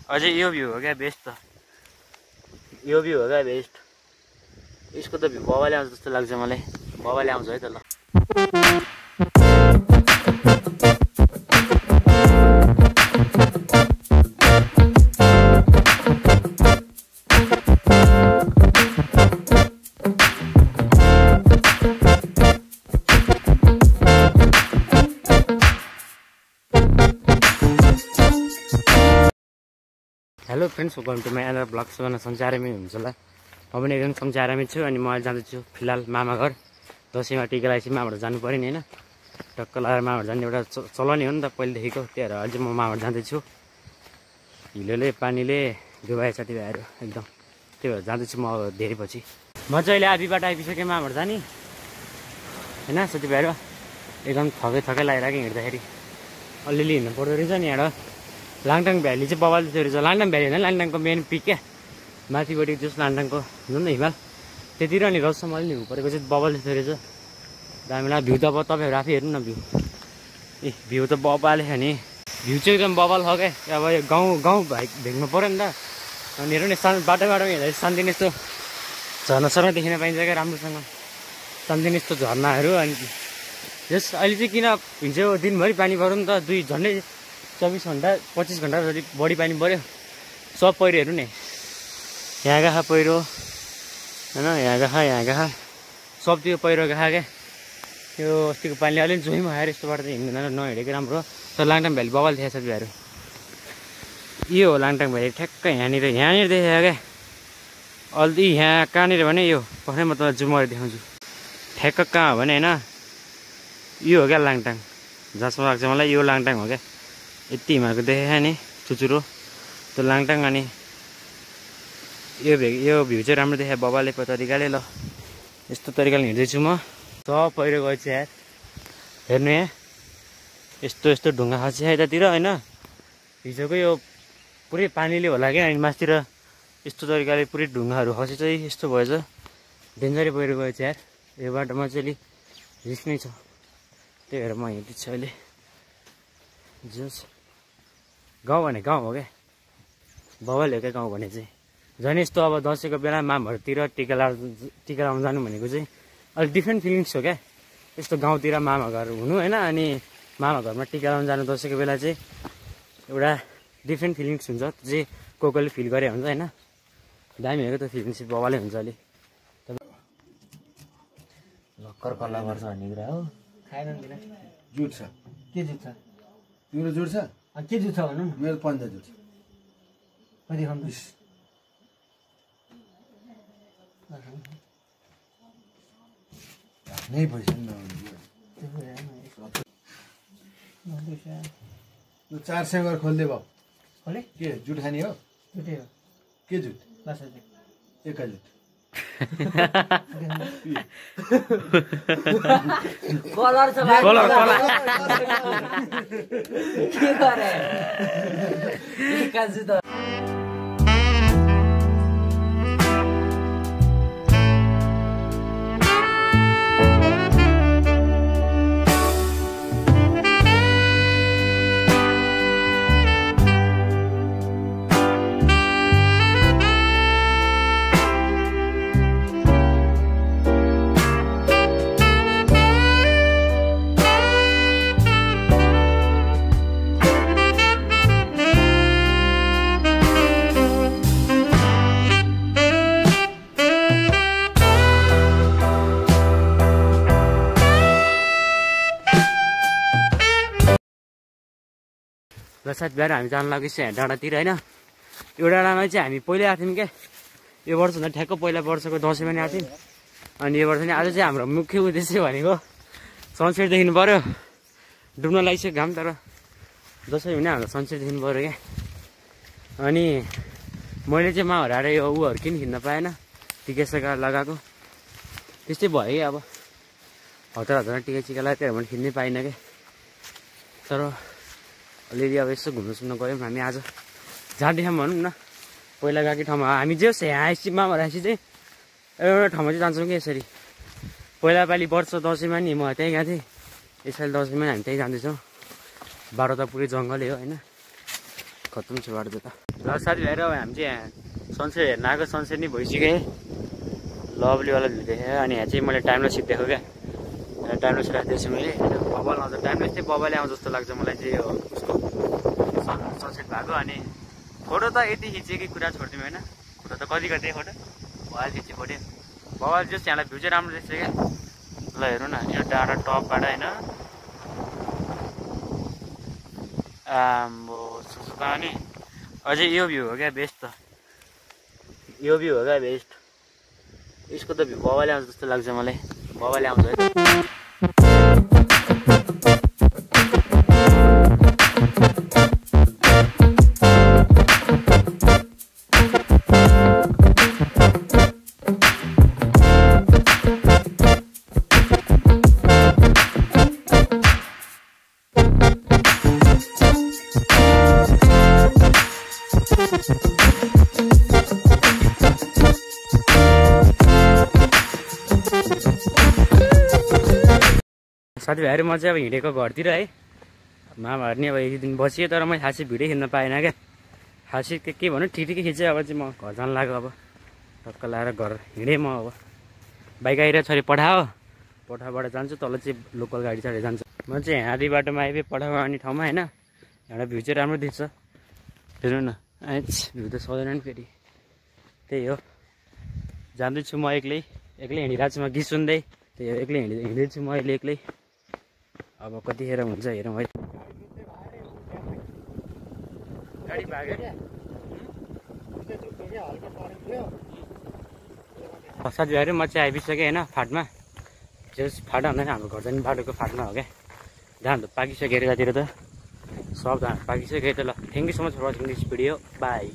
अझै यो भ्यू हो क्या बेस्ट त। यो भ्यू हो क्या बेस्ट। यसको त भ्यू बाबाले आउँछ जस्तो लाग्छ मलाई। बाबाले आउँछ है त ल। Hello friends, welcome to my another blog. सबैजना सञ्चारमै हुन्छ होला। म पनि एकदम सञ्चारमै छु अनि म अहिले जाँदैछु फिलहाल मामा घर। दसैँमा टिका लगाएपछि मामाबाट जानु पऱ्यो नि होइन। टक्क लगाएर मामाबाट जाने एउटा चलनै हो नि त पहिलेदेखिको। त्यही भएर अहिले चाहिँ म मामाबाट जाँदैछु। हिलोले पानीले डुबाए साथीभाइहरू एकदम। त्यही भएर जाँदैछु म धेरै पछि। म चाहिँ अहिले आधीबाट आइपुगेँ मामाबाट जाने होइन साथीभाइहरू। एकदम थकै लगाइरहेको हिँड्दाखेरि अलिअलि हिँड्नु पर्दो रहेछ नि। यहाँ लाङटाङ भ्याली चाहिँ बबाल जस्तो रहेछ। लाङटाङ भ्याली होइन, लाङटाङको मेन पिक क्या माथिपट्टि जस लाङटाङको जुन हिमाल त्यतिर नि रसम्म अलि हिउँ परेको चाहिँ बबाल जस्तो रहेछ। दामीलाई भ्यू त अब तपाईँहरू आफै हेर्नु न। भ्यू भ्यू त बबाले छ नि। भ्यू चाहिँ एकदम बबाल छ क्या। अब यो गाउँ भेट्नु पऱ्यो नि त। अनि हेर्नु नि बाटोमा हिँड्दा शान्तिनी यस्तो झर्नासर्ना देखिन पाइन्छ क्या राम्रोसँग। शान्तिनी यस्तो झर्नाहरू। अनि यस अहिले चाहिँ किन हिजो दिनभरि पानी पऱ्यो नि त। झन्डै 24 घन्टा 25 घन्टा जति बढी पानी पऱ्यो। सब पहिरोहरू नि यहाँ गएको पहिरो होइन, यहाँ गएको सबतिर पहिरो गएको क्या। त्यो अस्तिको पानीले अलिअलि जोइमा आएर यस्तो बाटो चाहिँ हिँड्दैन नहिँडेको राम्रो। तर लाङटाङ भ्याली बबाल थियो साथीभाइहरू। यो हो लाङटाङ भ्याली ठ्याक्कै यहाँनिर देखेको क्या। अलि यहाँ कहाँनिर भने यो पक्कै म तपाईँलाई जुम गरेर देखाउँछु। ठ्याक्क कहाँ हो भने होइन यो हो क्या लाङटाङ। जहाँसम्म लाग्छ मलाई यो लाङटाङ हो क्या। यति हिमालको देखेँ नि चुचुरो त्यो लाङटाङ। अनि यो भ्यू चाहिँ राम्रो देखायो बाबाले په तरिकाले। ल यस्तो तरिकाले हिँड्दैछु म। सब पहिरो गएछ यार। हेर्नु यहाँ यस्तो ढुङ्गा खसी यतातिर होइन। हिजोको यो पुरै पानीले होला क्या। अनि मासतिर यस्तो तरिकाले पुरै ढुङ्गाहरू खसी चाहिँ यस्तो भएछ। डेन्जरै पहिरो गएछ यार। यो बाटोमा चाहिँ अलिक रिस्क नै छ। त्यही भएर म हिँड्दैछु अहिले। जस गाउँ भने गाउँ हो क्या। बबाल हो क्या गाउँ भने चाहिँ। झन् यस्तो अब दसैँको बेला मामाहरूतिर टिका लाउनु जानु भनेको चाहिँ अलिक डिफ्रेन्ट फिलिङ्स हो क्या। यस्तो गाउँतिर मामा घर हुनु होइन। अनि मामा घरमा टिका लाउनु जानु दसैँको बेला चाहिँ एउटा डिफ्रेन्ट फिलिङ्स हुन्छ। त्यो चाहिँ कोही फिल गरे हुन्छ होइन। दामी हो क्या त्यो फिलिङ्स चाहिँ बबालै हुन्छ अलिक। भर्खर कल्ला गर्छ भन्ने कुरा हो। खाएन जुट छ। के जुट छ? तिम्रो जुट छ? के जुट छ भनौँ? मेरो पन्जा जुट छ। कति खानु? नै पैसा नि 400 गरेर खोल्दै भयो। खोले के जुट खाने हो? जुटै हो। के जुट? एका जुट। कलर छ भाइ। कलर के गरे? एका जुट। र साथीभाइहरू हामी जानु लाग्दैछ यहाँ डाँडातिर होइन। यो डाँडामा चाहिँ हामी पहिल्यै आएको थियौँ क्या। यो वर्षभन्दा ठ्याक्क पहिला वर्षको दसैँमा नि आएको थियौँ। अनि यो वर्ष नि आज चाहिँ हाम्रो मुख्य उद्देश्य भनेको सनसेट देख्नु पऱ्यो। डुब्न लागिसक्यो घाम तर दसैँ हुने हाम्रो सनसेट देख्नु पऱ्यो क्या। अनि मैले चाहिँ माहरू आएर यो ऊहरू किन खिच्न पाएन। टिका लगाएको त्यस्तै भयो क्या। अब हतार टिका चिका लगाएर त्यही भने खिच्नै पाइनँ क्या। तर अलिअलि अब यसो घुम्नु गयौँ हामी आज। जहाँदेखि भनौँ न पहिला गएको ठाउँमा हामी जे होस् यहाँ आएपछि मामाहरू आएपछि चाहिँ एउटा ठाउँमा चाहिँ जान्छौँ कि यसरी। पहिला पालि वर्ष दसैँमा नि म त्यहीँ गएको थिएँ। यसपालि दसैँमा हामी त्यहीँ जाँदैछौँ। बाटो त पुरै जङ्गलै हो होइन। खत्तम छ बाटो त। ल साथीभाइहरू अब हामी चाहिँ यहाँ सनसेट हेर्न आएको, सनसेट नै भइसक्यो। लभलीवाला भ्यू देखेँ अनि यहाँ चाहिँ मैले टाइम लस देखेको क्या, टाइम लस राखिदिएछु मैले। बबल आउँछ, टाइम लस चाहिँ बबलले आउँछ जस्तो लाग्छ मलाई चाहिँ। यो उसको सनसेट भएको अनि फोटो त यति खिचेँ कि कुरा छोडिदिउँ होइन। फोटो त कति कति फोटो भइहाल्छ खिच्यो फोटो। बबल जस्ट यहाँलाई भ्यू चाहिँ राम्रो देख्छ क्या। ल हेरौँ न यो डाँडा टपबाट होइन, आम्बो सुक्खा अनि अझै यो भ्यू हो क्या बेस्ट त। यो भ्यू हो क्या बेस्ट। यसको त भ्यू बबाले आउँछ जस्तो लाग्छ मलाई, बबाले आउँछ है त। साथीभाइहरू म चाहिँ अब हिँडेको घरतिर है। मामाहरू नि अब एक दिन बसियो तर मैले खासै भिडियो खिच्न पाएन क्या। खासै के भन्नु ठिकै खिचेँ। अब चाहिँ म घर जान लाग्यो। अब टक्क लाएर घर हिँडेँ म। अब बाइक आइरहेको छ अरे पठाओ, पठाबाट जान्छु, तल चाहिँ लोकल गाडी चढेर जान्छ। म चाहिँ यहाँ आधी बाटोमा आइपुगेँ पठाउ आउने ठाउँमा होइन। एउटा भ्यू चाहिँ राम्रो देख्छ, हेर्नु न। भ्यू त सधैँ नि फेरि त्यही हो। जाँदैछु म एक्लै हिँडिरहेको छु म गीत सुन्दै। त्यही हो एक्लै हिँड्दैछु म अहिले एक्लै। अब कतिखेर हुन्छ हेरौँ है। गाडी भाग्यो साथीभाइहरू म चाहिँ आइपुगिसकेँ होइन फाटमा। जस फाटा हुँदैन हाम्रो घर जाने बाटोको फाटमा हो क्या। धान त पाकिसक्यो यतातिर त, सब धान पाकिसक्यो त। ल thank you so much for watching this video, by.